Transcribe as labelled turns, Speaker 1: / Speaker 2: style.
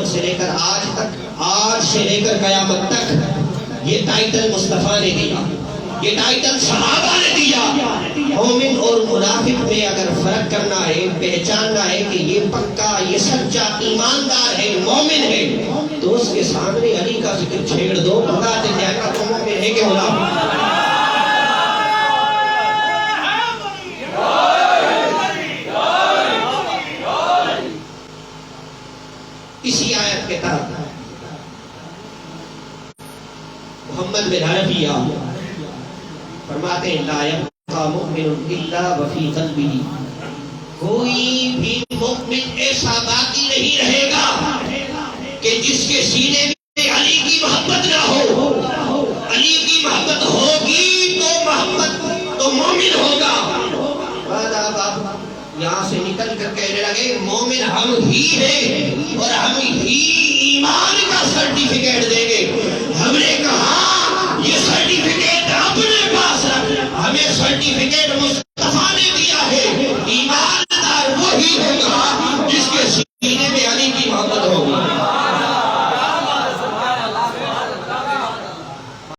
Speaker 1: دور سے لے کر آج تک، آج سے لے کر قیامت تک یہ ٹائٹل مصطفیٰ نے دیا، یہ ٹائٹل صحابہ نے دیا۔ مومن اور منافق میں اگر فرق کرنا ہے، پہچاننا ہے کہ یہ پکا، یہ سچا ایماندار ہے، مومن ہے، تو اس کے سامنے علی کا ذکر چھیڑ دو، بتا دے جائے گا تو مومن ہے کہ منافق۔ اسی آیت کے تحت محمد بن حنفیہ فرماتے ہیں لا یبقى مؤمن الا وفی قلبہ، کوئی بھی مؤمن ایسا باقی نہیں رہے گا کہ جس کے سینے میں علی کی محبت نہ ہو۔ علی کی محبت ہوگی تو مومن ہوگا۔ یہاں سے نکل کر کہنے لگے مومن ہم ہی ہیں اور ہم ہی ایمان کا سرٹیفکیٹ دیں گے۔ ہم نے کہا یہ سرٹیفکیٹ اپنے پاس رکھ، ہمیں سرٹیفکیٹ مصطفیٰ نے دیا ہے، ایماندار وہی ہوگا